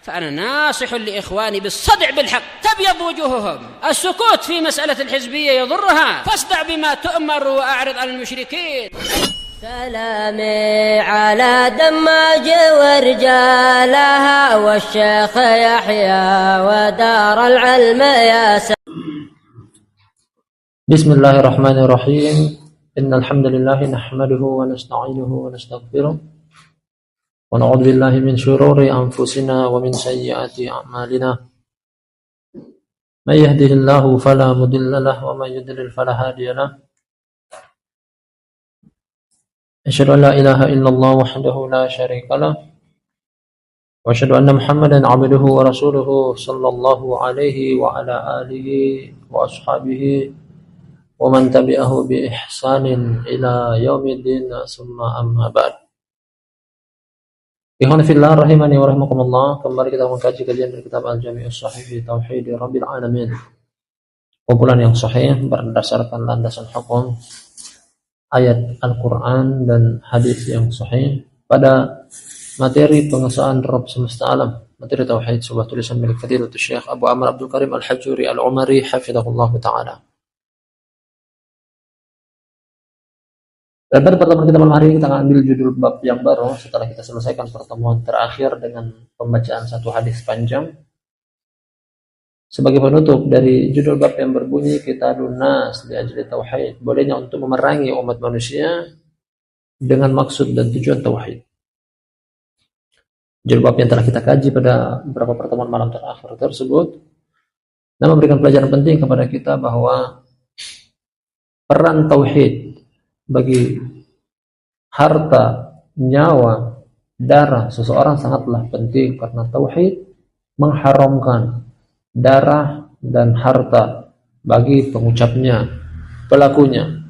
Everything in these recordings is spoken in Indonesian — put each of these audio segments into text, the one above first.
فأنا ناصح لإخواني بالصدع بالحق تبيض وجوههم. السكوت في مسألة الحزبية يضرها، فاصدع بما تؤمر وأعرض عن المشركين. سلامي على دماج ورجالها والشيخ يحيى ودار العلم يا بسم الله الرحمن الرحيم. إن الحمد لله نحمده ونستعينه ونستغفره ونعوذ بالله من شرور أنفسنا ومن سيئات أعمالنا. من يهده الله فلا مضل له ومن يضلل فلا هادي له. أشهد أن لا إله إلا الله وحده لا شريك له وأشهد أن محمدا عبده ورسوله صلى الله عليه وعلى آله وأصحابه ومن تبعه بإحسان إلى يوم الدين ثم أما بعد. Ikhwan fillah rahimani wa rahimakumullah, kembali kita mengkaji kajian dari kitab Al-Jami'us Shahih fi Tauhid Rabbil Alamin. Kumpulan yang sahih berdasarkan landasan hukum ayat Al-Quran dan hadis yang sahih pada materi pengesahan Rabb semesta alam, materi tauhid, sebuah tulisan milik Fadilatul Syekh Abu Amr Abdul Karim Al-Hajuri Al-Umari hafizahullah ta'ala. Dan pada pertemuan kita malam hari ini kita akan ambil judul bab yang baru setelah kita selesaikan pertemuan terakhir dengan pembacaan satu hadis panjang. Sebagai penutup dari judul bab yang berbunyi Qitalun Nas li ajli tauhid, bolehnya untuk memerangi umat manusia dengan maksud dan tujuan tauhid. Judul bab yang telah kita kaji pada beberapa pertemuan malam terakhir tersebut dan memberikan pelajaran penting kepada kita bahwa peran tauhid bagi harta, nyawa, darah seseorang sangatlah penting, karena tauhid mengharamkan darah dan harta bagi pengucapnya, pelakunya,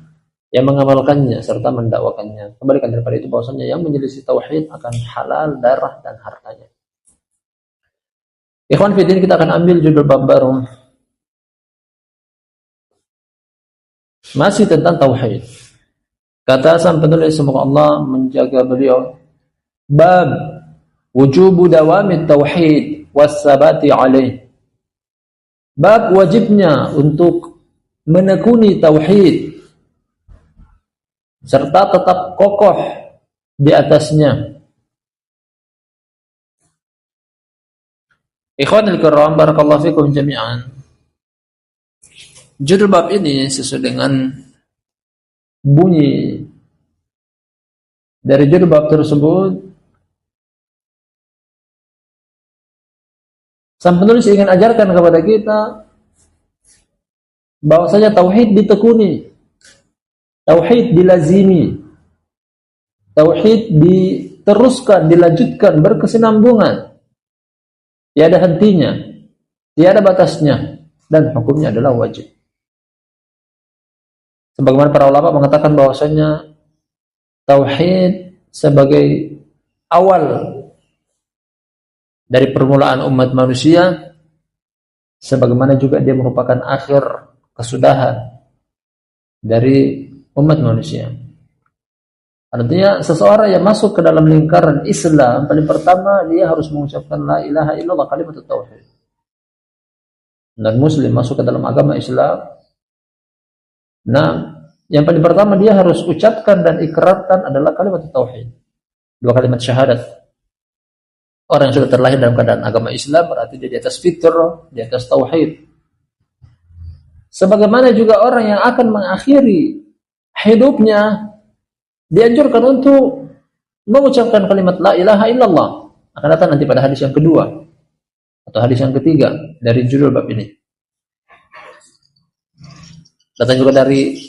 yang mengamalkannya serta mendakwakannya. Kebalikan daripada itu, bahwasanya yang menyelisih tauhid akan halal darah dan hartanya. Ikhwan fillah, kita akan ambil judul bab baru masih tentang tauhid. Kata sang penulis, semoga Allah menjaga beliau, bab wujubu dawami tauhid wassabati alaih, bab wajibnya untuk menekuni tauhid serta tetap kokoh di atasnya. Ikhwanul kiram, barakallahu fikum jami'an. Judul bab ini sesuai dengan bunyi dari judul bab tersebut, sang penulis ingin ajarkan kepada kita bahwasanya tauhid ditekuni, tauhid dilazimi, tauhid diteruskan, dilanjutkan, berkesinambungan, tiada hentinya, tiada batasnya, dan hukumnya adalah wajib. Sebagaimana para ulama mengatakan bahwasanya tauhid sebagai awal dari permulaan umat manusia, sebagaimana juga dia merupakan akhir kesudahan dari umat manusia. Artinya seseorang yang masuk ke dalam lingkaran Islam, paling pertama dia harus mengucapkan la ilaha illallah, kalimat tauhid. Dan muslim masuk ke dalam agama Islam, nah, yang paling pertama dia harus ucapkan dan ikrarkan adalah kalimat tauhid, dua kalimat syahadat. Orang yang sudah terlahir dalam keadaan agama Islam berarti dia di atas fitrah, di atas tauhid. Sebagaimana juga orang yang akan mengakhiri hidupnya dianjurkan untuk mengucapkan kalimat la ilaha illallah. Akan datang nanti pada hadis yang kedua atau hadis yang ketiga dari judul bab ini. Datang juga dari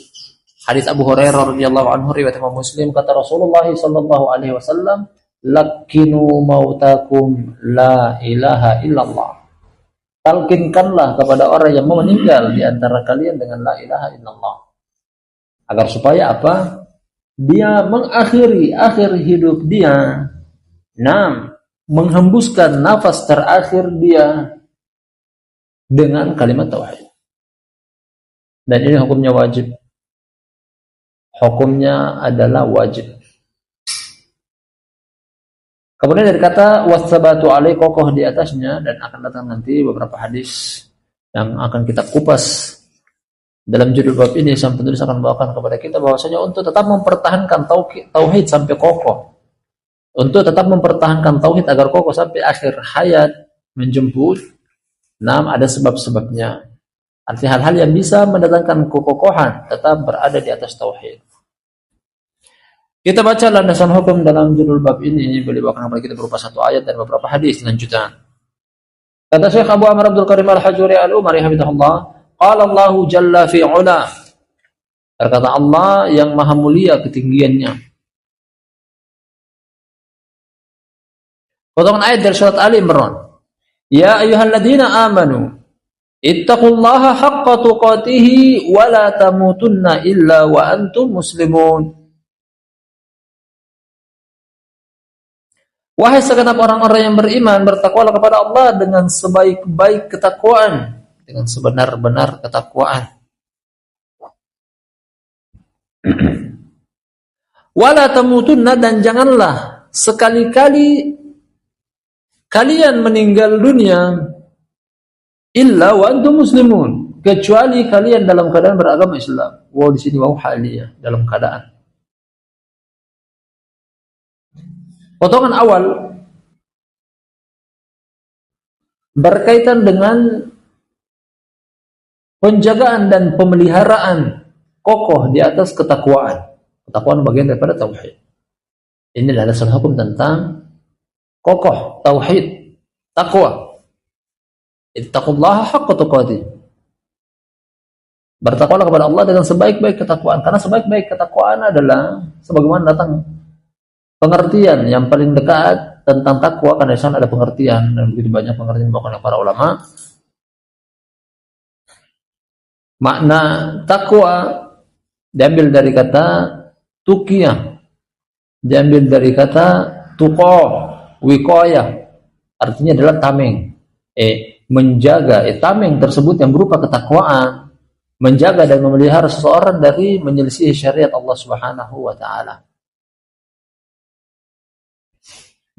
hadis Abu Hurairah radhiyallahu anhu riwayat Imam Muslim, kata Rasulullah sallallahu alaihi wasallam, "Lakinu mautakum la ilaha illallah." Talkinkanlah kepada orang yang mau meninggal di antara kalian dengan la ilaha illallah. Agar supaya apa? Dia mengakhiri akhir hidup dia, menghembuskan nafas terakhir dia dengan kalimat tauhid. Dan ini hukumnya wajib. Hukumnya adalah wajib. Kemudian dari kata wasabatu alai, kokoh di atasnya, dan akan datang nanti beberapa hadis yang akan kita kupas dalam judul bab ini. Sang penulis akan membawakan kepada kita bahwasanya untuk tetap mempertahankan tauhid sampai kokoh, untuk tetap mempertahankan tauhid agar kokoh sampai akhir hayat menjemput, ada sebab-sebabnya. Artinya hal-hal yang bisa mendatangkan kekokohan tetap berada di atas tauhid. Kita baca landasan hukum dalam judul bab ini. Beliau bawakan kepada kita berupa satu ayat dan beberapa hadis lanjutan. Kata Syekh Abu Amr Abdul Karim Al-Hajuri Al-Umari hafizahullah, qala Allah jalla fi 'ula. Berkata Allah yang maha mulia ketinggiannya. Potongan ayat dari surat Ali Imran. Ya ayyuhalladzina amanu ittaqullaha haqqa tuqatih wa la tamutunna illa wa antum muslimun. Wahai segenap orang-orang yang beriman, bertakwalah kepada Allah dengan sebaik-baik ketakwaan, dengan sebenar-benar ketakwaan. Wala tamutunna, dan janganlah sekali-kali kalian meninggal dunia illa wa antum muslimun, kecuali kalian dalam keadaan beragama Islam. Wow, di sini wow haliyah, dalam keadaan. Potongan awal berkaitan dengan penjagaan dan pemeliharaan kokoh di atas ketakwaan. Ketakwaan bagian daripada tauhid. Ini adalah dasar hukum tentang kokoh tauhid, takwa. Ittaqullaha haqqa tuqatih. Bertakwalah kepada Allah dengan sebaik-baik ketakwaan, karena sebaik-baik ketakwaan adalah sebagaimana datang pengertian yang paling dekat tentang takwa, karena di sana ada pengertian dan begitu banyak pengertian dibawakan oleh para ulama. Makna takwa diambil dari kata tuqiyah, diambil dari kata tuqah, wiqayah, artinya adalah tameng, menjaga, tameng tersebut yang berupa ketakwaan, menjaga dan memelihara seseorang dari menyelisih syariat Allah Subhanahu wa taala.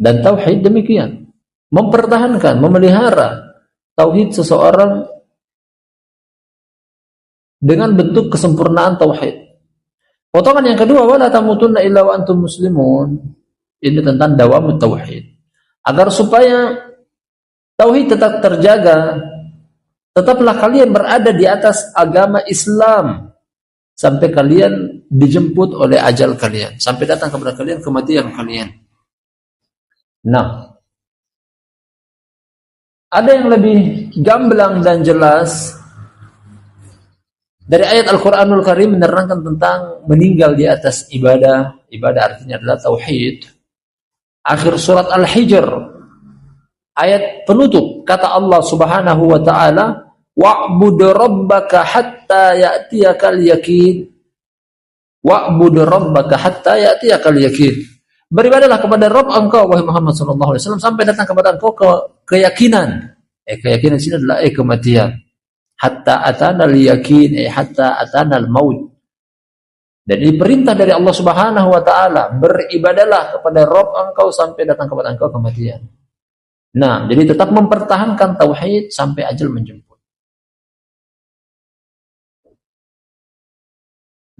Dan tauhid demikian, mempertahankan, memelihara tauhid seseorang dengan bentuk kesempurnaan tauhid. Potongan yang kedua, wala tamutunna illa wa antum muslimun. Ini tentang dawamut tauhid. Agar supaya tauhid tetap terjaga, tetaplah kalian berada di atas agama Islam sampai kalian dijemput oleh ajal kalian, sampai datang kepada kalian kematian kalian. Nah, ada yang lebih gamblang dan jelas dari ayat Al-Quranul Karim menerangkan tentang meninggal di atas ibadah. Ibadah artinya adalah tauhid. Akhir surat Al-Hijr, ayat penutup, kata Allah Subhanahu wa taala, wa'bud rabbaka hatta ya'tiyakal yakin. Wa'bud rabbaka hatta ya'tiyakal yakin. Beribadahlah kepada Rabb engkau, wahai Muhammad sallallahu alaihi wasallam, sampai datang kepada engkau keyakinan. Keyakinan sini adalah kematian. Hatta atanal yakin, hatta atanal maut. Dan ini perintah dari Allah Subhanahu wa taala, beribadahlah kepada Rabb engkau sampai datang kepada engkau kematian. Nah, jadi tetap mempertahankan tauhid sampai ajal menjemput.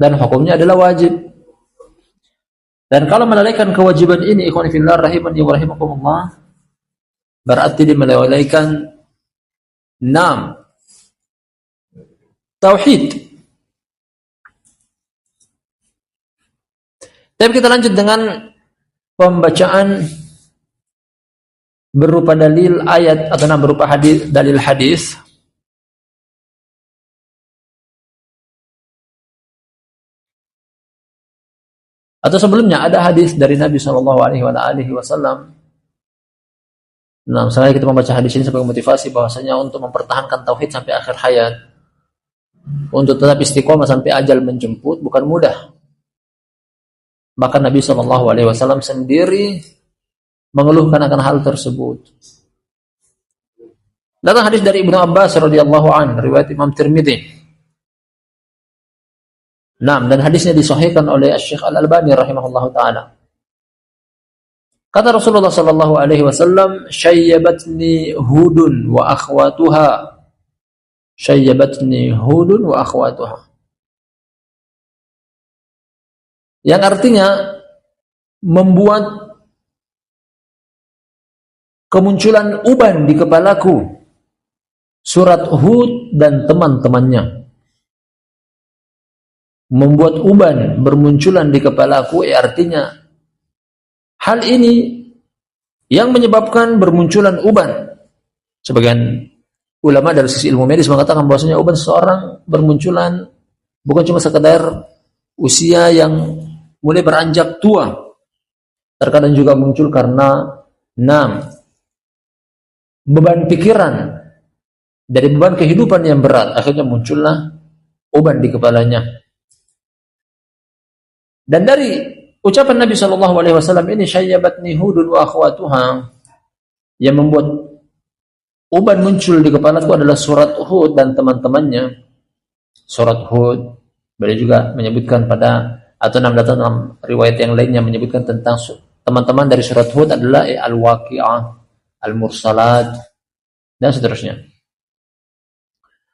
Dan hukumnya adalah wajib. Dan kalau melalaikan kewajiban ini, ikhwan fillah rahimani wa rahimakumullah, berarti dia melalaikan 6 tauhid. Tapi kita lanjut dengan pembacaan berupa dalil ayat atau berupa hadis, dalil hadis. Atau sebelumnya ada hadis dari Nabi sallallahu alaihi wasallam. Nah, misalnya kita membaca hadis ini sebagai motivasi bahwasanya untuk mempertahankan tauhid sampai akhir hayat, untuk tetap istiqomah sampai ajal menjemput bukan mudah. Bahkan Nabi sallallahu alaihi wasallam sendiri mengeluhkan akan hal tersebut. Datang hadis dari Ibnu Abbas radhiyallahu anhu, riwayat Imam Tirmidzi. Dan hadisnya disahihkan oleh Syekh Al-Albani rahimahullahu taala. Kata Rasulullah sallallahu alaihi wasallam, "Syayyabatni Hudun wa akhwatuha." Syayyabatni Hudun wa akhwatuha. Yang artinya membuat kemunculan uban di kepalaku surat Hud dan teman-temannya. Membuat uban bermunculan di kepalaku, artinya hal ini yang menyebabkan bermunculan uban. Sebagian ulama dari sisi ilmu medis mengatakan bahwasanya uban seseorang bermunculan bukan cuma sekedar usia yang mulai beranjak tua. Terkadang juga muncul karena beban pikiran dari beban kehidupan yang berat, akhirnya muncullah uban di kepalanya. Dan dari ucapan Nabi sallallahu alaihi wasallam ini, syayyabatni Hudun wa akhwatuha, yang membuat uban muncul di kepalaku adalah surat Hud dan teman-temannya. Surat Hud, beliau juga menyebutkan pada atau dalam riwayat yang lainnya menyebutkan tentang teman-teman dari surat Hud adalah Al-Waqi'ah, Al-Mursalat, dan seterusnya.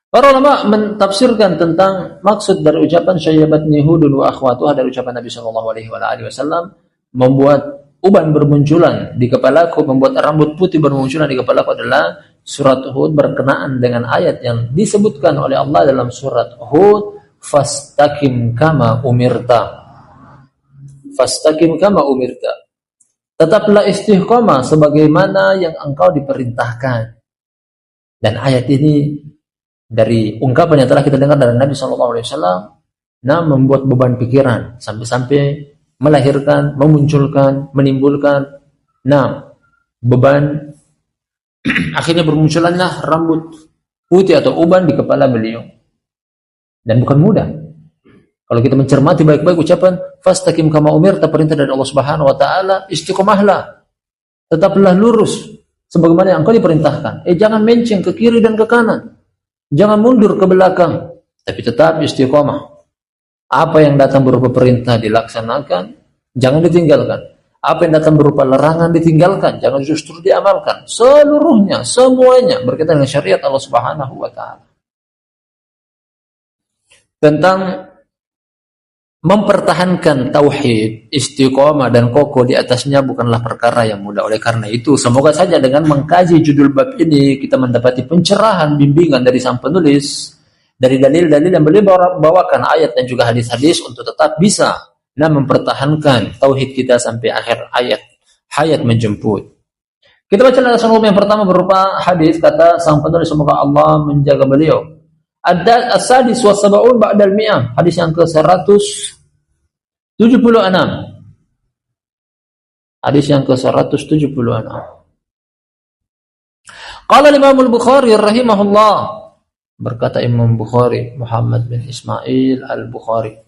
Para ulama mentafsirkan tentang maksud dari ucapan syayyabatni Hudun wa akhwatuha dari ucapan Nabi sallallahu alaihi wasallam, membuat uban bermunculan di kepalaku, membuat rambut putih bermunculan di kepalaku adalah surat Hud berkenaan dengan ayat yang disebutkan oleh Allah dalam surat Hud, fastaqim kama umirta. Fastaqim kama umirta. Tetaplah istiqomah sebagaimana yang engkau diperintahkan. Dan ayat ini dari ungkapan yang telah kita dengar dari Nabi SAW, membuat beban pikiran sampai-sampai melahirkan, memunculkan, menimbulkan beban. Akhirnya bermunculanlah rambut putih atau uban di kepala beliau. Dan bukan mudah. Kalau kita mencermati baik-baik ucapan fastaqim kama umirta, perintah dari Allah Subhanahu wa taala, istiqomahlah. Tetaplah lurus sebagaimana yang engkau diperintahkan. Jangan menceng ke kiri dan ke kanan. Jangan mundur ke belakang, tapi tetap istiqomah. Apa yang datang berupa perintah dilaksanakan, jangan ditinggalkan. Apa yang datang berupa larangan ditinggalkan, jangan justru diamalkan. Seluruhnya, semuanya berkaitan dengan syariat Allah Subhanahu wa taala. Tentang mempertahankan tauhid, istiqomah dan kokoh di atasnya bukanlah perkara yang mudah. Oleh karena itu, semoga saja dengan mengkaji judul bab ini kita mendapati pencerahan, bimbingan dari sang penulis, dari dalil-dalil yang beliau bawakan, ayat dan juga hadis-hadis untuk tetap bisa mempertahankan tauhid kita sampai akhir hayat menjemput. Kita baca alasan umum yang pertama berupa hadis, kata sang penulis, semoga Allah menjaga beliau. As-sadis wa sab'un ba'dal mi'ah, hadis yang ke-176. Hadis yang ke-176. Qala Imam Al-Bukhari rahimahullah, berkata Imam Bukhari, Muhammad bin Ismail Al-Bukhari,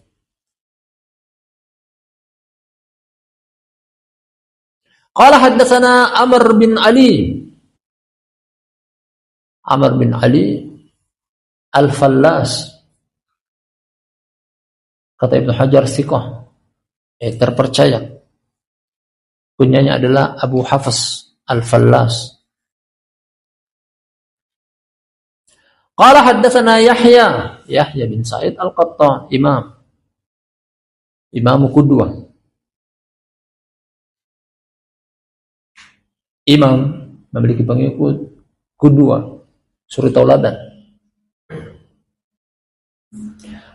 qala haddatsana Amr bin Ali Al-Fallas, kata Ibnu Hajar, thiqah, terpercaya. Kunyanya adalah Abu Hafs Al-Fallas. Qala haddatsana Yahya bin Sa'id Al-Qattan, imam qudwah, imam memiliki pengikut, qudwah, suri tauladan.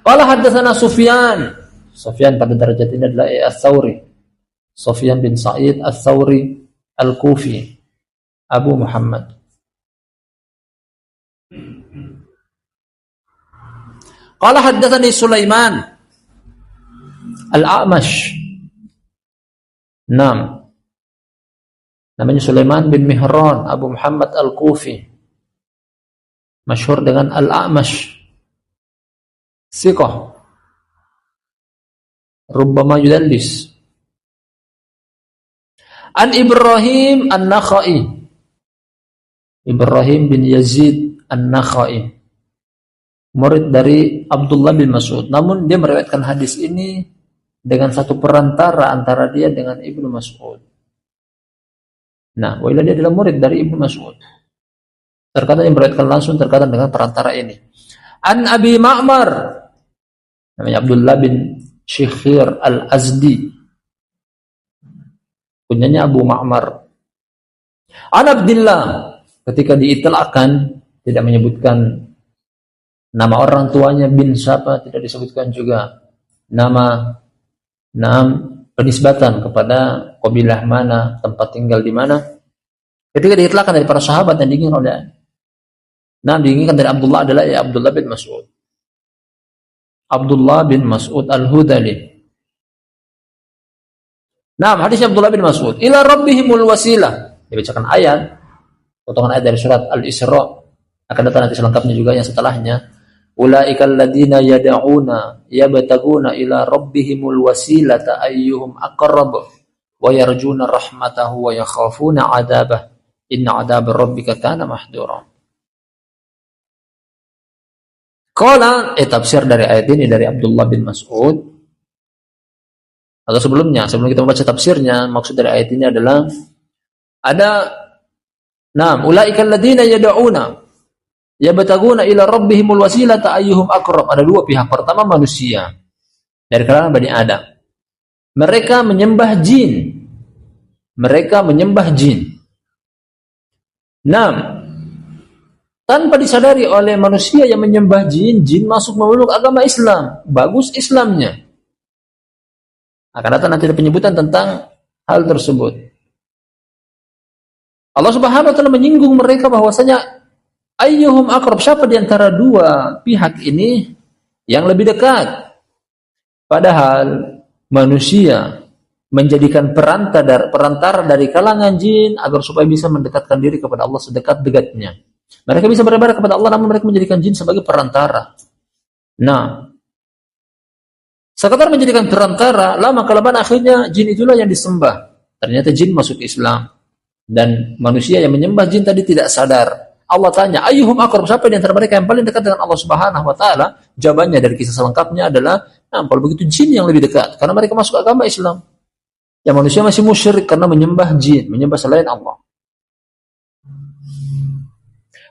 Qala haddatsana Sufyan pada derajat ini adalah Ats-Tsauri, Sufyan bin Sa'id Ats-Tsauri Al-Kufi, Abu Muhammad. Qala haddatsani Sulaiman Al-A'mash. Namanya Sulaiman bin Mihran Abu Muhammad Al-Kufi, masyhur dengan Al-A'mash. Siqah, rubbama yudallis. An Ibrahim An-Nakhai, Ibrahim bin Yazid An-Nakhai, murid dari Abdullah bin Mas'ud. Namun dia meriwayatkan hadis ini dengan satu perantara antara dia dengan Ibnu Mas'ud. Nah, wa dia adalah murid dari Ibnu Mas'ud. Terkadang yang meriwayatkan langsung, terkadang dengan perantara ini. An Abi Ma'mar, namanya Abdullah bin Syikhir Al-Azdi, kunyanya Abu Ma'mar. An Abdillah, ketika diitlaqkan tidak menyebutkan nama orang tuanya bin siapa, tidak disebutkan juga nama penisbatan kepada kabilah mana, tempat tinggal di mana. Ketika diitlaqkan dari para sahabat yang diinginkan oleh diinginkan dari Abdullah adalah Abdullah bin Mas'ud. Abdullah bin Mas'ud Al-Hudali. Hadis Abdullah bin Mas'ud, ila rabbihimul wasilah. Dibacakan ayat, potongan ayat dari surat Al-Isra. Akan datang nanti selengkapnya juga yang setelahnya. Ulaikal ladzina yad'una yabtaguna ila rabbihimul wasilata ayyuhum aqrab wa yarjuna rahmatahu wa yakhafuna 'adzabah. Inna 'adzab rabbika kana mahdura. Qala tafsir dari ayat ini dari Abdullah bin Mas'ud. Atau sebelum kita membaca tafsirnya, maksud dari ayat ini adalah ada ulaikal ladzina yad'una yabtaguna ila rabbihimul wasilata ayyuhum aqrab. Ada dua pihak. Pertama manusia dari kalangan Bani Adam. Mereka menyembah jin. Tanpa disadari oleh manusia yang menyembah jin masuk memeluk agama Islam. Bagus Islamnya. Akan datang nanti ada penyebutan tentang hal tersebut. Allah Subhanahu wa taala menyinggung mereka bahwasanya ayyuhum aqrab, siapa di antara dua pihak ini yang lebih dekat. Padahal manusia menjadikan perantara dari kalangan jin agar supaya bisa mendekatkan diri kepada Allah sedekat-dekatnya. Mereka bisa beribadah kepada Allah, namun mereka menjadikan jin sebagai perantara. Sekedar menjadikan perantara, lama-kelamaan akhirnya jin itulah yang disembah. Ternyata jin masuk Islam. Dan manusia yang menyembah jin tadi tidak sadar. Allah tanya, ayyuhum aqrab, siapa di antara mereka yang paling dekat dengan Allah Subhanahu wa taala? Jawabannya dari kisah selengkapnya adalah, kalau begitu jin yang lebih dekat, karena mereka masuk agama Islam. Yang manusia masih musyrik karena menyembah jin, menyembah selain Allah.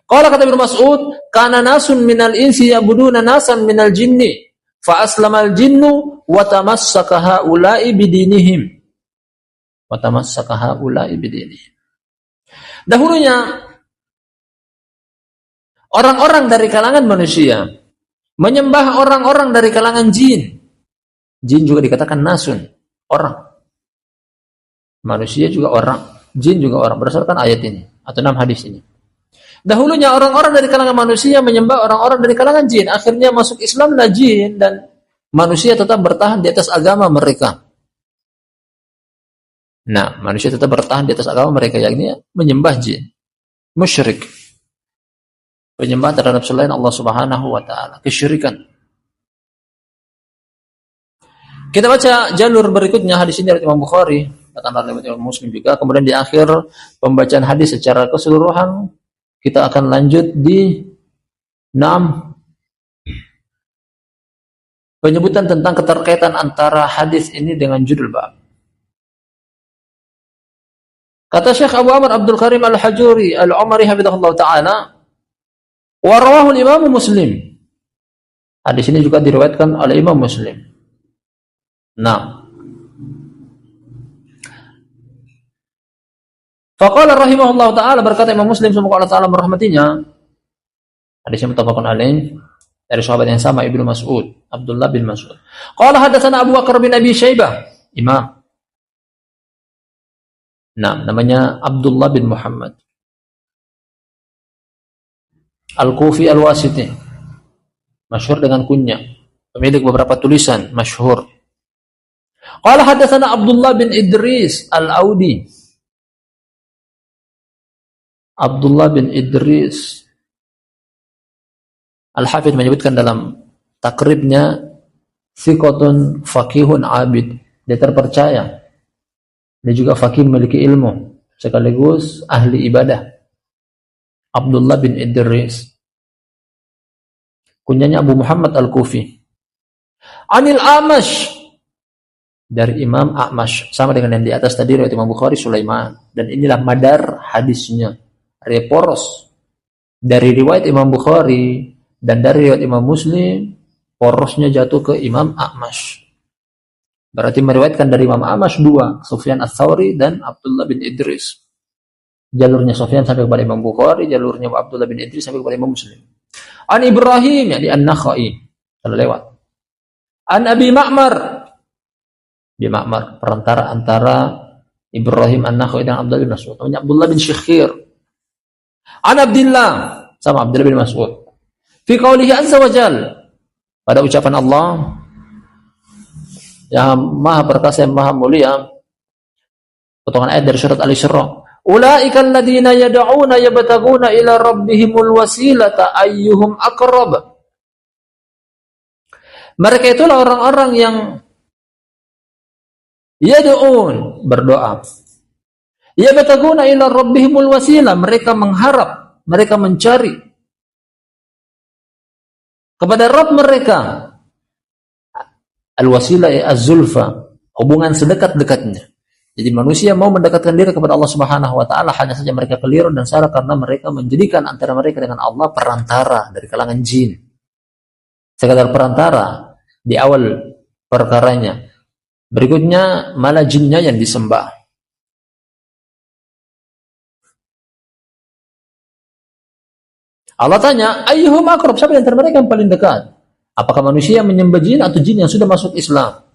Qala kata Ibnu Mas'ud, kana nasun minal insi ya'buduna nasan minal jinni, fa aslamal jinnu wa tamassaka haula'i bidinihim. Dahulunya orang-orang dari kalangan manusia menyembah orang-orang dari kalangan jin. Jin juga dikatakan nasun, orang. Manusia juga orang, jin juga orang, berdasarkan ayat ini atau 6 hadis ini. Dahulunya orang-orang dari kalangan manusia menyembah orang-orang dari kalangan jin. Akhirnya masuk Islamlah jin dan manusia tetap bertahan di atas agama mereka. Manusia tetap bertahan di atas agama mereka, yakni menyembah jin. Musyrik. Penyembah terhadap selain Allah Subhanahu wa taala, kesyirikan. Kita baca jalur berikutnya, hadis ini dari Imam Bukhari, datang dari Imam Muslim juga. Kemudian di akhir pembacaan hadis secara keseluruhan kita akan lanjut di 6 penyebutan tentang keterkaitan antara hadis ini dengan judul bab. Kata Syekh Abu Amr Abdul Karim Al-Hajuri Al-Umari hafizahullah ta'ala, wa rawahu al-Imam Muslim. Hadis ini juga diriwayatkan oleh Imam Muslim. Faqala rahimahullah ta'ala, berkata Imam Muslim semoga Allah ta'ala merahmatinya, hadisnya muttafaqun alaih, dari sahabat yang sama Ibnu Mas'ud, Abdullah bin Mas'ud. Qala hadatsana Abu Bakar bin Abi Syaibah, imam. Namanya Abdullah bin Muhammad Al-Kufi Al-Wasiti, masyhur dengan kunya, pemilik beberapa tulisan masyhur. Qala hadatsana Abdullah bin Idris Al-Audi. Abdullah bin Idris Al-Hafidh menyebutkan dalam takribnya, thiqatun faqihun abid, dia terpercaya, dia juga faqih, memiliki ilmu sekaligus ahli ibadah. Abdullah bin Idris, kunyanya Abu Muhammad Al-Kufi. Anil Amash, dari Imam A'mash, sama dengan yang di atas tadi riwayat Imam Bukhari Sulaiman, dan inilah madar hadisnya, poros dari riwayat Imam Bukhari dan dari riwayat Imam Muslim, porosnya jatuh ke Imam A'mash. Berarti meriwayatkan dari Imam A'mash dua, Sufyan Ats-Tsauri dan Abdullah bin Idris. Jalurnya Sufyan sampai kepada Imam Bukhari, jalurnya Abdullah bin Idris sampai kepada Imam Muslim. An Ibrahim, yakni An-Nakhai, telah lewat. An Abi Ma'mar, di Ma'mar, perantara antara Ibrahim An-Nakhai dan Abdullah bin Mas'ud. Namanya Abdullah bin Syikhir. An Abdillah, sama Abdullah bin Mas'ud. Fi qaulihi azza wa jal, pada ucapan Allah yang maha perkasa yang maha mulia, potongan ayat dari surat Al-Isra. Ulaika alladziina yad'uuna yabtaghuuna ila rabbihimul wasilata ayyuhum aqrab. Mereka itulah orang-orang yang yad'uun, berdoa. Yabtaghuuna ila rabbihimul wasilah, mereka mengharap, mereka mencari kepada Rabb mereka. Al-wasilah az-zulfa, hubungan sedekat-dekatnya. Jadi manusia mau mendekatkan diri kepada Allah Subhanahu wa taala, hanya saja mereka keliru dan salah karena mereka menjadikan antara mereka dengan Allah perantara dari kalangan jin. Sekadar perantara di awal perkaranya. Berikutnya malah jinnya yang disembah. Allah tanya, ayyuhum aqrab, siapa di antara mereka yang paling dekat? Apakah manusia yang menyembah jin atau jin yang sudah masuk Islam?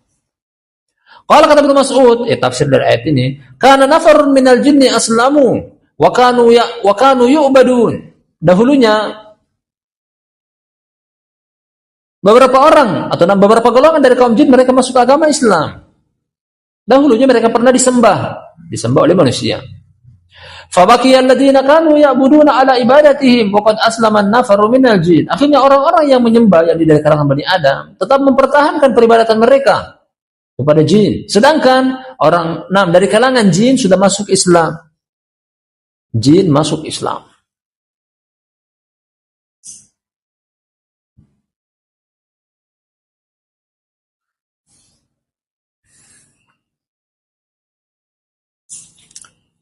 Qala kata Ibnu Mas'ud, tafsir dari ayat ini, kana nafarun minal jinni aslamu wa kanu yu'badun. Dahulunya beberapa orang atau beberapa golongan dari kaum jin mereka masuk agama Islam. Dahulunya mereka pernah disembah oleh manusia. Fabaqiyal ladzina kanu ya'buduna ala ibadatihim wa qad aslama an-nafaru minal jin. Akhirnya orang-orang yang menyembah yang dari kalangan Bani Adam tetap mempertahankan peribadatan mereka kepada jin. Sedangkan orang dari kalangan jin sudah masuk Islam. Jin masuk Islam.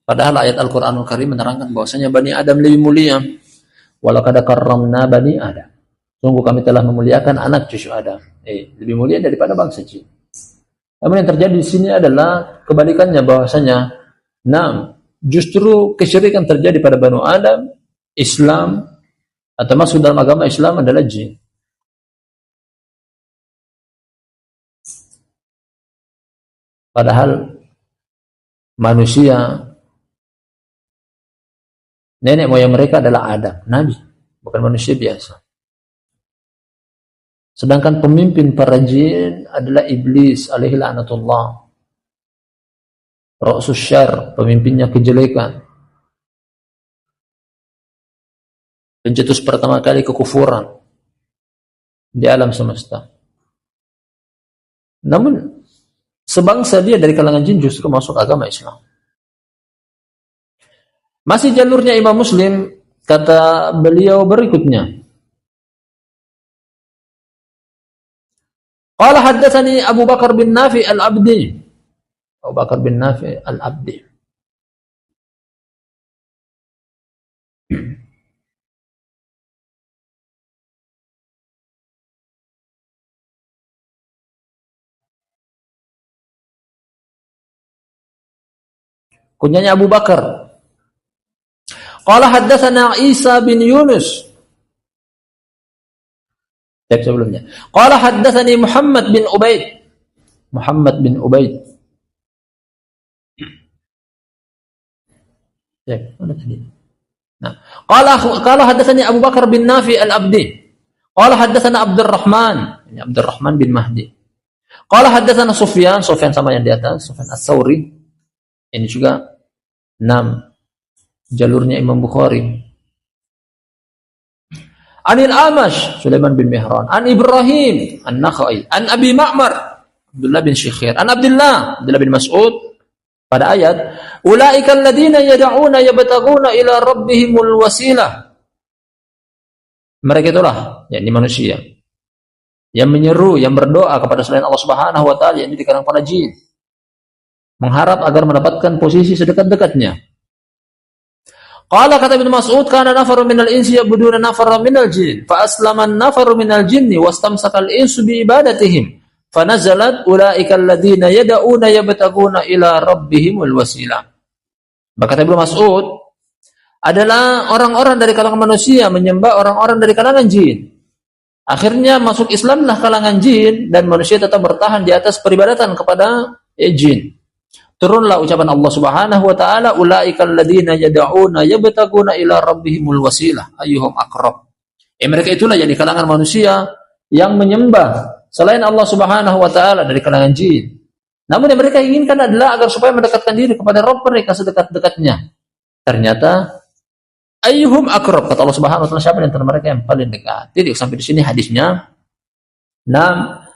Padahal ayat Al-Qur'anul Karim menerangkan bahwasanya Bani Adam lebih mulia. Walaqad karramna Bani Adam. Sungguh kami telah memuliakan anak cucu Adam. Lebih mulia daripada bangsa jin. Namun yang terjadi di sini adalah kebalikannya, bahwasanya justru kesyirikan terjadi pada Bani Adam, Islam atau masuk dalam agama Islam adalah jin. Padahal manusia nenek moyang mereka adalah Adam, nabi, bukan manusia biasa. Sedangkan pemimpin para jin adalah iblis alaihi la'natullah. Ra'sus syarr, pemimpinnya kejelekan. Pencetus pertama kali kekufuran di alam semesta. Namun sebangsa dia dari kalangan jin justru masuk agama Islam. Masih jalurnya Imam Muslim, kata beliau berikutnya. Qala haddatsani Abu Bakar bin Nafi al-Abdi. Abu Bakar bin Nafi al-Abdi. Kunyanya Abu Bakar. Qala haddatsana Isa bin Yunus. Cek sebelumnya. Qala haddatsani Muhammad bin Ubaid. Muhammad bin Ubaid. Cek, mana tadi? Nah, qala haddatsani Abu Bakar bin Nafi al-Abdi. Qala haddatsana Abdurrahman, ini Abdurrahman bin Mahdi. Qala haddatsana Sufyan sama yang di atas, Sufyan Ats-Tsauri. Ini juga 6 jalurnya Imam Bukhari. Anil Amash, Sulaiman bin Mihran. An Ibrahim, An-Nakhai. An Abi Ma'mar, Abdullah bin Syikhir. An Abdullah bin Mas'ud. Pada ayat, Ulaika alladziina yad'uuna yabtaghuuna ila rabbihimul wasilah. Mereka itulah, yakni manusia, yang menyeru, yang berdoa kepada selain Allah Subhanahu wa taala, yang di kalangan para jin, mengharap agar mendapatkan posisi sedekat-dekatnya. Qala, kata Ibnu Mas'ud, kana nafaru minal insi ya'buduna nafaran minal jin, fa aslama an-nafaru minal jinni wastamsaka al-insu bi ibadatihim, fa nazalat ulaika alladziina yad'una yabtaguna ila rabbihimul wasilah. Kata Ibnu Mas'ud, adalah orang-orang dari kalangan manusia menyembah orang-orang dari kalangan jin. Akhirnya masuk Islamlah kalangan jin, dan manusia tetap bertahan di atas peribadatan kepada jin. Turunlah ucapan Allah Subhanahu wa taala, ulaikal ladzina yad'una yabtaguna ila rabbihimul wasilah ayyuhum aqrab. Mereka itulah yang di kalangan manusia yang menyembah selain Allah Subhanahu wa taala dari kalangan jin. Namun yang mereka inginkan adalah agar supaya mendekatkan diri kepada Rabb mereka sedekat-dekatnya. Ternyata ayyuhum aqrab, kata Allah Subhanahu wa taala, siapa di antara mereka yang paling dekat. Jadi sampai di sini hadisnya.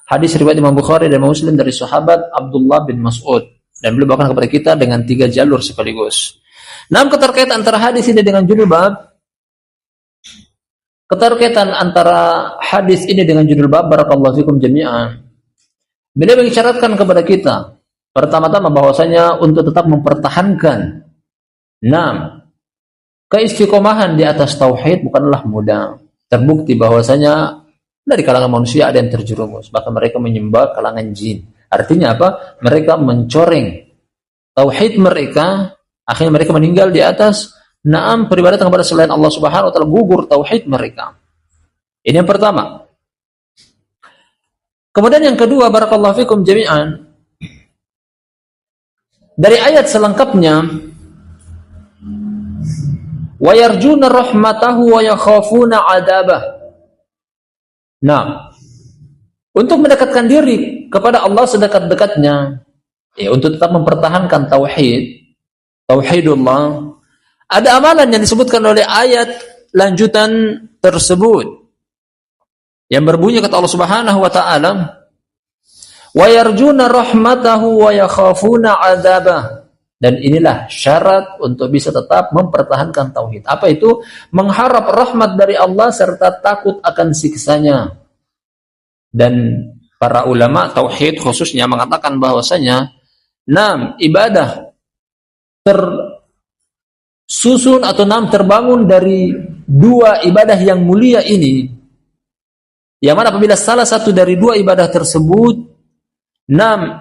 Hadis riwayat Imam Bukhari dan Muslim dari sahabat Abdullah bin Mas'ud. Dan beliau bawakan kepada kita dengan 3 jalur sekaligus. Keterkaitan antara hadis ini dengan judul bab. Keterkaitan antara hadis ini dengan judul bab, barakallahu fikum jami'an. Beliau mengisyaratkan kepada kita, pertama-tama bahwasanya untuk tetap mempertahankan keistiqomahan di atas tauhid bukanlah mudah. Terbukti bahwasanya dari kalangan manusia ada yang terjerumus, bahkan mereka menyembah kalangan jin. Artinya apa? Mereka mencoreng tauhid mereka, akhirnya mereka meninggal di atas peribadatan kepada selain Allah Subhanahu wa taala, gugur tauhid mereka. Ini yang pertama. Kemudian yang kedua, barakallahu fikum jami'an, dari ayat selengkapnya, wa yarjuna rahmatahu wa yakhafuna 'adzabah. Untuk mendekatkan diri kepada Allah sedekat-dekatnya, untuk tetap mempertahankan tauhidullah, ada amalan yang disebutkan oleh ayat lanjutan tersebut yang berbunyi, kata Allah Subhanahu wa taala, wa yarjuna rahmatahu wa yakhafuna 'adzabah. Dan inilah syarat untuk bisa tetap mempertahankan tauhid. Apa itu? Mengharap rahmat dari Allah serta takut akan siksanya. Dan para ulama tauhid khususnya mengatakan bahwasanya ibadah tersusun atau terbangun dari 2 ibadah yang mulia ini, yang mana apabila salah satu dari 2 ibadah tersebut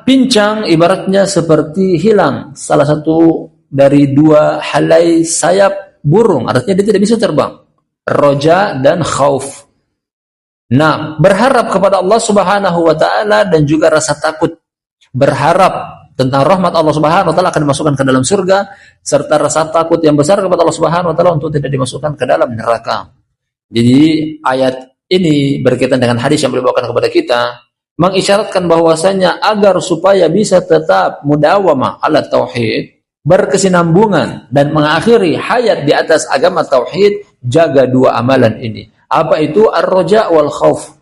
pincang, ibaratnya seperti hilang salah satu dari 2 helai sayap burung, artinya dia tidak bisa terbang. Roja dan khauf. Berharap kepada Allah Subhanahu wa taala dan juga rasa takut, berharap tentang rahmat Allah Subhanahu wa taala akan dimasukkan ke dalam surga, serta rasa takut yang besar kepada Allah Subhanahu wa taala untuk tidak dimasukkan ke dalam neraka. Jadi ayat ini berkaitan dengan hadis yang beliau bawakan kepada kita, mengisyaratkan bahwasanya agar supaya bisa tetap mudawamah ala tauhid, berkesinambungan dan mengakhiri hayat di atas agama tauhid, jaga 2 amalan ini. Apa itu? Ar-roja wal khauf.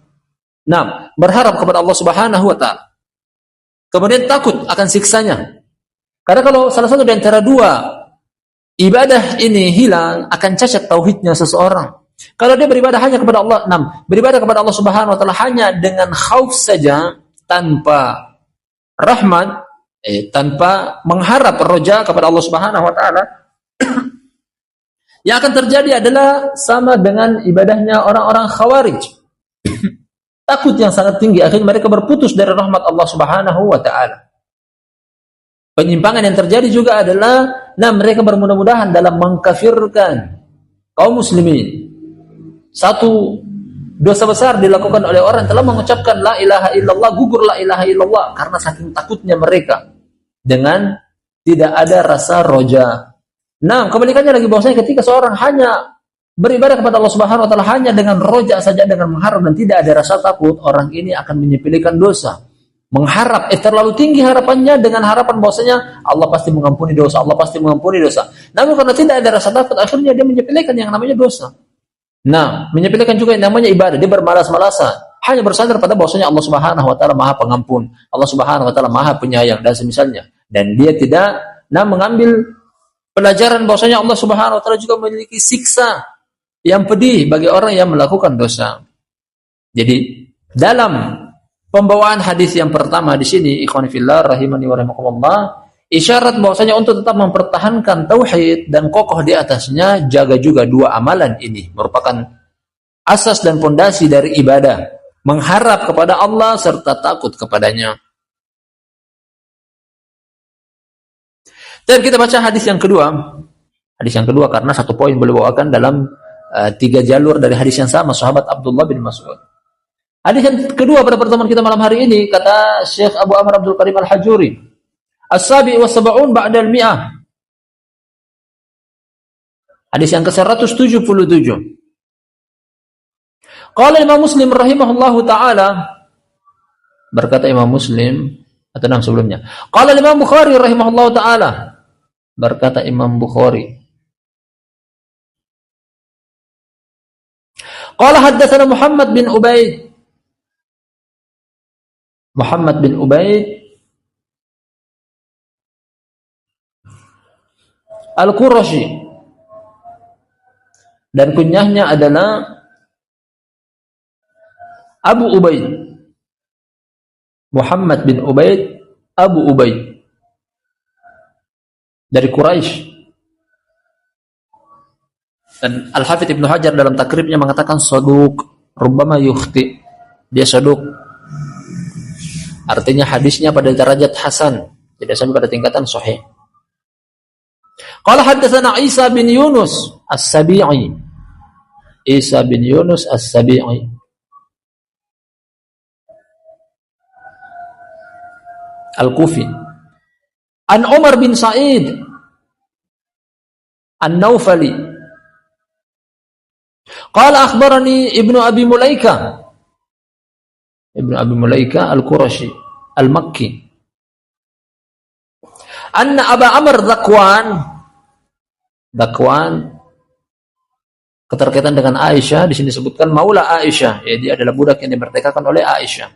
Berharap kepada Allah Subhanahu wa taala. Kemudian takut akan siksanya. Karena kalau salah satu di antara 2 ibadah ini hilang, akan cacat tauhidnya seseorang. Kalau dia beribadah hanya kepada Allah, beribadah kepada Allah Subhanahu wa taala hanya dengan khauf saja, tanpa rahmat, tanpa mengharap roja kepada Allah Subhanahu wa taala, yang akan terjadi adalah sama dengan ibadahnya orang-orang Khawarij. Takut yang sangat tinggi, akhirnya mereka berputus dari rahmat Allah Subhanahu wa taala. Penyimpangan yang terjadi juga adalah mereka bermudah-mudahan dalam mengkafirkan kaum muslimin. Satu dosa besar dilakukan oleh orang yang telah mengucapkan la ilaha illallah, gugur la ilaha illallah, karena saking takutnya mereka dengan tidak ada rasa roja. Kebalikannya lagi, bahwasanya ketika seorang hanya beribadah kepada Allah Subhanahu wa taala hanya dengan roja saja, dengan mengharap dan tidak ada rasa takut, orang ini akan menyepelekan dosa. Mengharap, terlalu tinggi harapannya dengan harapan bahwasanya Allah pasti mengampuni dosa, Allah pasti mengampuni dosa. Namun karena tidak ada rasa takut, akhirnya dia menyepelekan yang namanya dosa. Menyepelekan juga yang namanya ibadah. Dia bermalas-malasan, hanya bersandar pada bahwasanya Allah Subhanahu wa taala Maha Pengampun, Allah Subhanahu wa taala Maha Penyayang dan semisalnya. Dan dia tidak mengambil pelajaran bahwasanya Allah Subhanahu wa taala juga memiliki siksa yang pedih bagi orang yang melakukan dosa. Jadi dalam pembawaan hadis yang pertama di sini, ikhwan fillah rahimani wa rahimakumullah, isyarat bahwasanya untuk tetap mempertahankan tauhid dan kokoh di atasnya, jaga juga dua amalan ini, merupakan asas dan fondasi dari ibadah, mengharap kepada Allah serta takut kepadanya. Dan kita baca hadis yang kedua. Hadis yang kedua karena satu poin boleh bawakan dalam 3 jalur dari hadis yang sama, sahabat Abdullah bin Mas'ud. Hadis yang kedua pada pertemuan kita malam hari ini, kata Syekh Abu Amr Abdul Karim Al-Hajuri, As-sabi wa sab'un ba'da al-mi'ah. Hadis yang ke-177. Qala Imam Muslim rahimahullahu ta'ala, berkata Imam Muslim, atau sebelumnya. Qala Imam Bukhari rahimahullahu ta'ala, berkata Imam Bukhari. Qala haddatsana Muhammad bin Ubaid. Muhammad bin Ubaid Al-Qurashi, dan kunyahnya adalah Abu Ubaid. Muhammad bin Ubaid Abu Ubaid dari Quraisy. Dan Al-Hafidz Ibnu Hajar dalam takribnya mengatakan saduq, rubbama yukhti. Dia saduq. Artinya hadisnya pada derajat hasan, tidak sampai pada tingkatan sahih. Qala haddatsana Isa bin Yunus As-Sabi'i. Isa bin Yunus As-Sabi'i. Al-Kufi. An Umar bin Sa'id An-Naufali. Qala akhbarani Ibnu Abi Mulaika. Ibnu Abi Mulaika Al-Qurashi Al-Makki. Anna Aba Amr Dakwan keterkaitan dengan Aisyah, di sini disebutkan maula Aisyah, ya, dia adalah budak yang dimerdekakan oleh Aisyah.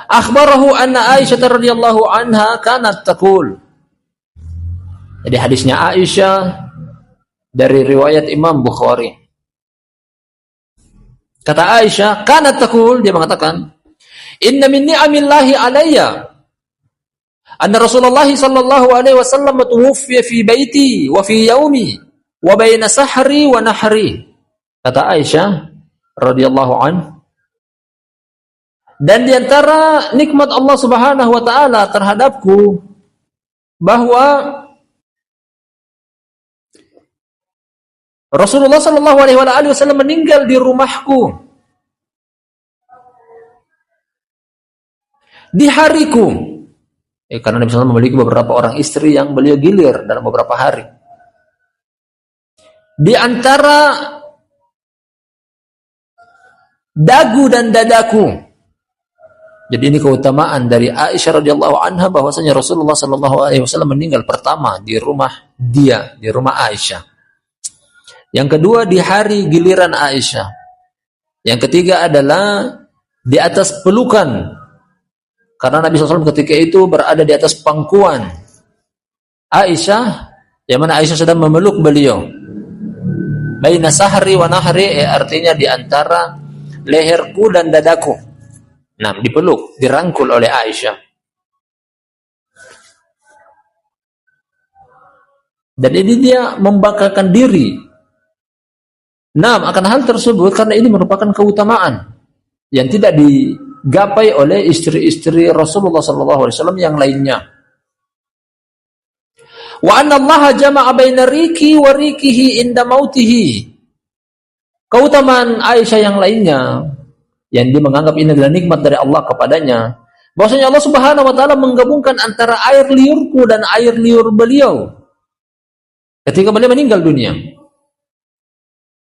Akhbarahu anna Aisyah radhiyallahu anha kanat taqul. Jadi hadisnya Aisyah dari riwayat Imam Bukhari. Kata Aisyah, kanat taqul, dia mengatakan, inna min ni'amillahi alayya anna Rasulullah sallallahu alaihi wasallam tuwfiya fi baiti wa fi yaumi wa baina sahri wa nahri. Kata Aisyah radhiyallahu anha, dan di antara nikmat Allah Subhanahu wa taala terhadapku bahwa Rasulullah sallallahu alaihi wasallam meninggal di rumahku di hariku. Karena Nabi SAW memiliki beberapa orang istri yang beliau gilir dalam beberapa hari. Di antara dagu dan dadaku. Jadi ini keutamaan dari Aisyah radhiyallahu anha bahwasanya Rasulullah sallallahu alaihi wasallam meninggal pertama di rumah dia, di rumah Aisyah. Yang kedua di hari giliran Aisyah. Yang ketiga adalah di atas pelukan. Karena Nabi SAW ketika itu berada di atas pangkuan Aisyah, yang mana Aisyah sedang memeluk beliau. Baina sahri wa nahri, artinya di antara leherku dan dadaku. Nah, dipeluk, dirangkul oleh Aisyah. Dan ini dia membanggakan diri. Nah, akan hal tersebut karena ini merupakan keutamaan yang tidak digapai oleh istri-istri Rasulullah SAW yang lainnya. Wa anna Allah jama'a baina riki wa rikihi inda mautihi. Keutamaan Aisyah yang lainnya yang dia menganggap ini adalah nikmat dari Allah kepadanya, bahwasanya Allah Subhanahu wa taala menggabungkan antara air liurku dan air liur beliau ketika beliau meninggal dunia.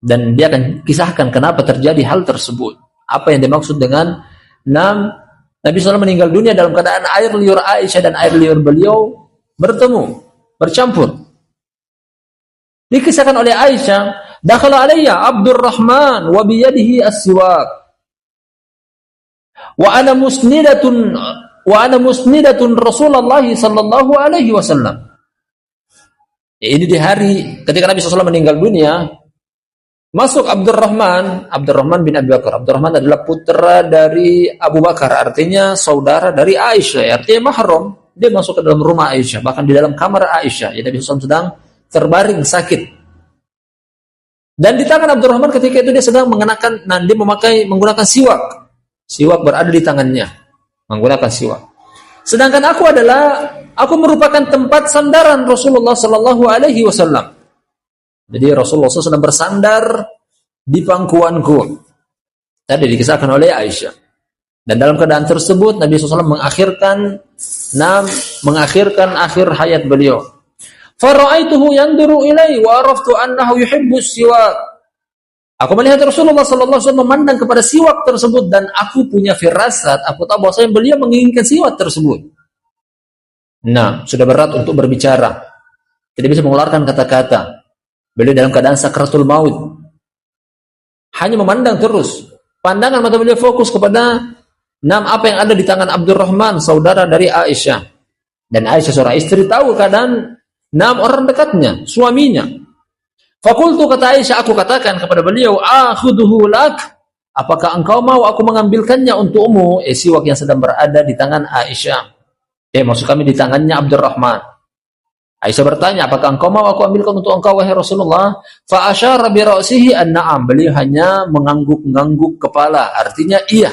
Dan dia akan kisahkan kenapa terjadi hal tersebut. Apa yang dimaksud dengan Nabi SAW meninggal dunia dalam keadaan air liur Aisyah dan air liur beliau bertemu, bercampur. Dikisahkan oleh Aisyah, dakhala alayya Abdurrahman wa biyadihi as-siwak. Wa ana musnidatun Rasulullah sallallahu alaihi wasallam. Ini di hari ketika Nabi SAW meninggal dunia, Masuk Abdurrahman bin Abi Bakar. Abdurrahman adalah putra dari Abu Bakar, artinya saudara dari Aisyah, artinya mahram. Dia masuk ke dalam rumah Aisyah, bahkan di dalam kamar Aisyah. Ya, Nabi SAW sedang terbaring sakit. Dan di tangan Abdurrahman ketika itu dia sedang dia menggunakan siwak. Siwak berada di tangannya, menggunakan siwak. Sedangkan aku merupakan tempat sandaran Rasulullah Sallallahu Alaihi Wasallam. Jadi Rasulullah SAW sedang bersandar di pangkuanku. Tadi dikisahkan oleh Aisyah. Dan dalam keadaan tersebut Nabi SAW mengakhirkan akhir hayat beliau. Fara'aituhu yanduru ilai wa araftu annahu yuhibbu siwak. Aku melihat Rasulullah SAW memandang kepada siwak tersebut dan aku punya firasat, aku tahu bahwasanya beliau menginginkan siwak tersebut. Nah, sudah berat untuk berbicara. Tidak bisa mengeluarkan kata-kata. Beliau dalam keadaan sakratul maut. Hanya memandang terus. Pandangan mata beliau fokus kepada apa yang ada di tangan Abdurrahman, saudara dari Aisyah. Dan Aisyah seorang istri tahu keadaan orang dekatnya, suaminya. Fakultu, kata Aisyah, aku katakan kepada beliau, akhuduhu lak. Apakah engkau mau aku mengambilkannya untukmu? Siwak yang sedang berada di tangan Aisyah. Maksud kami di tangannya Abdurrahman. Aisyah bertanya, apakah engkau mau aku ambilkan untuk engkau, wahai Rasulullah? Fa asyara bi ra'sihi an-na'am. Beliau hanya mengangguk-ngangguk kepala, artinya iya,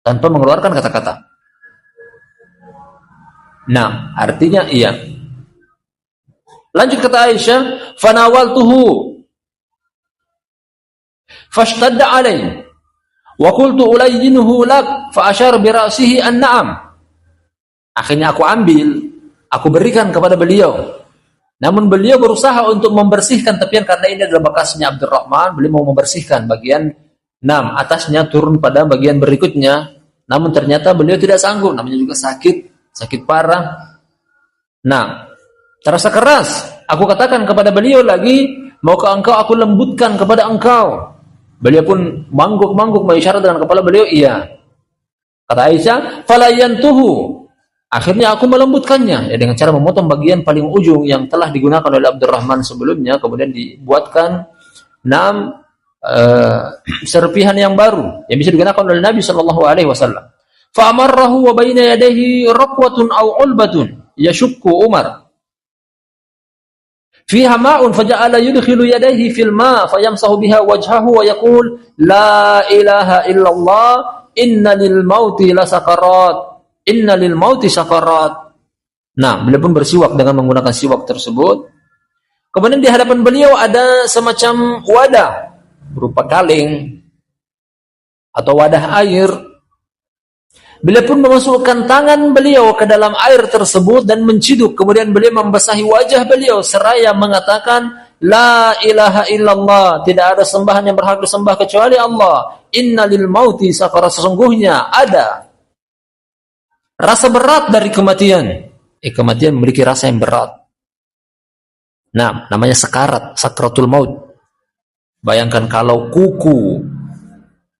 tanpa mengeluarkan kata-kata. Nah, artinya iya. Lanjut kata Aisyah, fanawaltuhu fashtadda alai wa qultu ulayyinuhu lak fa asyara bi ra'sihi an-na'am. Akhirnya aku berikan kepada beliau. Namun beliau berusaha untuk membersihkan tepian karena ini adalah bekasnya Abdurrahman. Beliau mau membersihkan bagian atasnya turun pada bagian berikutnya. Namun ternyata beliau tidak sanggup. Namanya juga sakit parah. Terasa keras. Aku katakan kepada beliau lagi, maukah engkau aku lembutkan kepada engkau? Beliau pun mangguk-mangguk mengisyarat dengan kepala beliau, iya. Kata Aisyah, falayantuhu. Akhirnya aku melembutkannya dengan cara memotong bagian paling ujung yang telah digunakan oleh Abdurrahman sebelumnya, kemudian dibuatkan 6 serpihan yang baru yang bisa digunakan oleh Nabi sallallahu alaihi wasallam. Fa amarrahu wa baina yadayhi raqwatun aw ulbatun yashukku Umar. Fiha ma'un faja'ala yudkhilu yadayhi fil ma' fayamsahu biha wajhahu wa yaqul la ilaha illallah inna lil mauti la sakarat. Inna lil mauti sakarat. Beliau pun bersiwak dengan menggunakan siwak tersebut. Kemudian di hadapan beliau ada semacam wadah berupa kaleng atau wadah air. Beliau pun memasukkan tangan beliau ke dalam air tersebut dan menciduk. Kemudian beliau membasahi wajah beliau seraya mengatakan, la ilaha illallah, tidak ada sembahan yang berhak disembah kecuali Allah. Inna lil mauti sakarat, sesungguhnya ada rasa berat dari kematian. Kematian memiliki rasa yang berat. Namanya sakratul maut. Bayangkan kalau kuku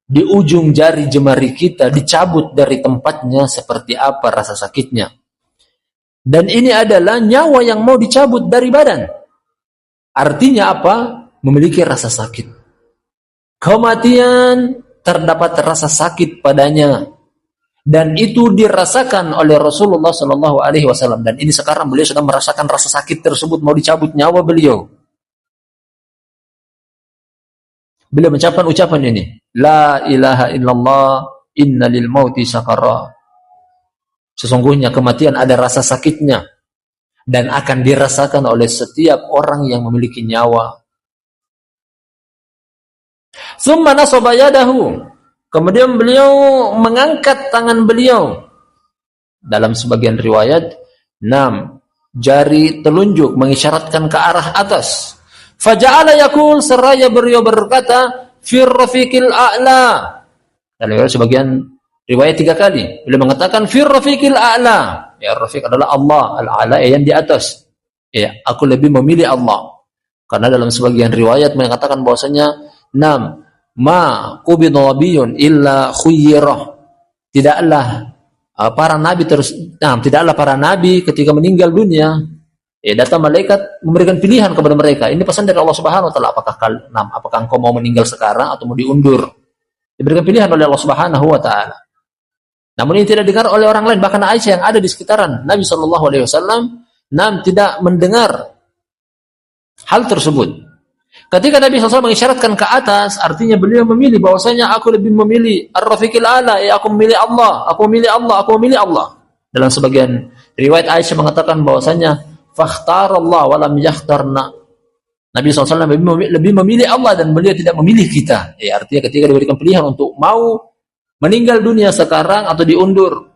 di ujung jari jemari kita dicabut dari tempatnya, seperti apa rasa sakitnya. Dan ini adalah nyawa yang mau dicabut dari badan. Artinya apa? Memiliki rasa sakit. Kematian terdapat rasa sakit padanya. Dan itu dirasakan oleh Rasulullah Sallallahu Alaihi Wasallam. Dan ini sekarang beliau sedang merasakan rasa sakit tersebut, mau dicabut nyawa beliau. Beliau mengucapkan ucapan ini, la ilaha illallah inna lil mauti sakarat. Sesungguhnya kematian ada rasa sakitnya dan akan dirasakan oleh setiap orang yang memiliki nyawa. Summa nasaba yadahu. Kemudian beliau mengangkat tangan beliau. Dalam sebagian riwayat, 6 jari telunjuk mengisyaratkan ke arah atas. Faja'ala yaqul, seraya beliau berkata, fir rafiqil a'la. Dalam sebagian riwayat 3 kali. Beliau mengatakan fir rafiqil a'la. Ya, rafiq adalah Allah, al-a'la yang di atas. Ya, aku lebih memilih Allah. Karena dalam sebagian riwayat mengatakan bahwasanya 6 ma qubida nabiyun illa khuyyirah. Tidaklah para nabi ketika meninggal dunia Datang malaikat memberikan pilihan kepada mereka. Ini pesan dari Allah Subhanahu wa taala, apakah engkau mau meninggal sekarang atau mau diundur? Diberikan pilihan oleh Allah Subhanahu wa taala. Namun ini tidak didengar oleh orang lain, bahkan Aisyah yang ada di sekitaran Nabi sallallahu alaihi wasallam tidak mendengar hal tersebut. Ketika Nabi SAW mengisyaratkan ke atas, artinya beliau memilih bahwasanya aku lebih memilih Ar-Rafiqil A'la, aku memilih Allah, aku memilih Allah, aku memilih Allah. Dalam sebagian riwayat Aisyah mengatakan bahwasanya fakhtarallah wa lam yakhtarna. Nabi SAW lebih memilih Allah dan beliau tidak memilih kita. Artinya ketika diberikan pilihan untuk mau meninggal dunia sekarang atau diundur.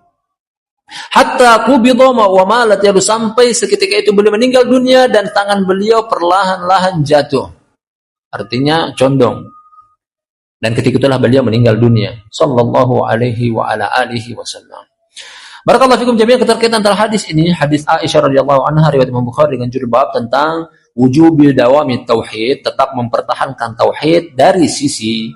Hatta qubidha wa malat, sampai seketika itu beliau meninggal dunia dan tangan beliau perlahan-lahan jatuh. Artinya condong. Dan ketika itulah beliau meninggal dunia. Sallallahu alaihi wa ala alihi wasallam. Barakallahu fikum jami'an. Keterkaitan antara hadis ini, hadis Aisyah radhiyallahu anha riwayat Imam Bukhari dengan judul bab tentang wujubil dawami tauhid, tetap mempertahankan tauhid dari sisi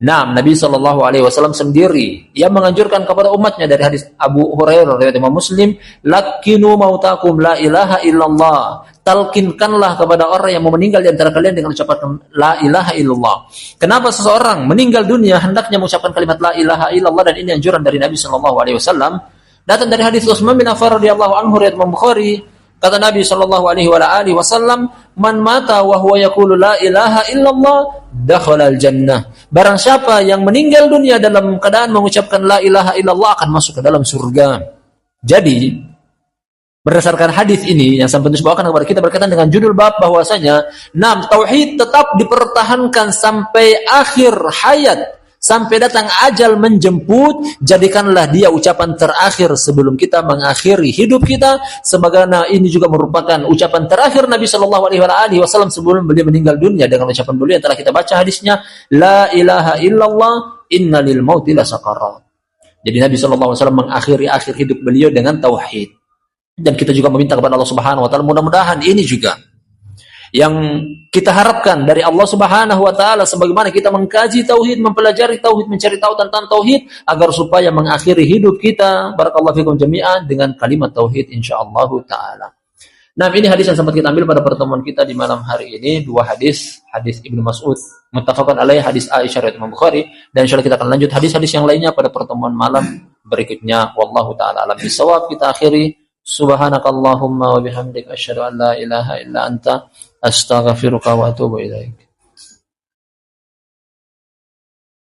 Nabi sallallahu alaihi wasallam sendiri yang menganjurkan kepada umatnya dari hadis Abu Hurairah riwayat Imam Muslim, lakinu mautakum la ilaha illallah. Talkinkanlah kepada orang yang mau meninggal di antara kalian dengan ucapan la ilaha illallah. Kenapa seseorang meninggal dunia hendaknya mengucapkan kalimat la ilaha illallah, dan ini anjuran dari Nabi sallallahu alaihi wasallam. Datang dari hadis Utsman bin Affan radhiyallahu anhu riwayat Imam Bukhari, kata Nabi sallallahu alaihi wasallam, man mata wa huwa yaqulu la ilaha illallah dakhala al-jannah. Barang siapa yang meninggal dunia dalam keadaan mengucapkan la ilaha illallah akan masuk ke dalam surga. Jadi, berdasarkan hadis ini yang sampai disebutkan kepada kita berkaitan dengan judul bab bahwasanya tauhid tetap dipertahankan sampai akhir hayat, sampai datang ajal menjemput. Jadikanlah dia ucapan terakhir sebelum kita mengakhiri hidup kita, sebagaimana ini juga merupakan ucapan terakhir Nabi sallallahu alaihi wasallam sebelum beliau meninggal dunia, dengan ucapan beliau yang telah kita baca hadisnya, la ilaha illallah innalil mauti lasaqarat. Jadi Nabi sallallahu alaihi wasallam mengakhiri akhir hidup beliau dengan tauhid. Dan kita juga meminta kepada Allah Subhanahu wa taala, mudah-mudahan ini juga yang kita harapkan dari Allah Subhanahu wa taala, sebagaimana kita mengkaji tauhid, mempelajari tauhid, mencari tahu tentang tauhid, agar supaya mengakhiri hidup kita barakallahu fikum jami'an dengan kalimat tauhid insyaallah taala. Ini hadis yang sempat kita ambil pada pertemuan kita di malam hari ini, dua hadis Ibnu Mas'ud muttafaqun alaih, hadis Aisyah riwayat Imam Bukhari, dan insyaallah kita akan lanjut hadis-hadis yang lainnya pada pertemuan malam berikutnya. Wallahu taala alam bisawab. Kita akhiri subhanakallahumma wa bihamdika asyhadu an la ilaha illa anta astaghfiruka wa atubu ilaik.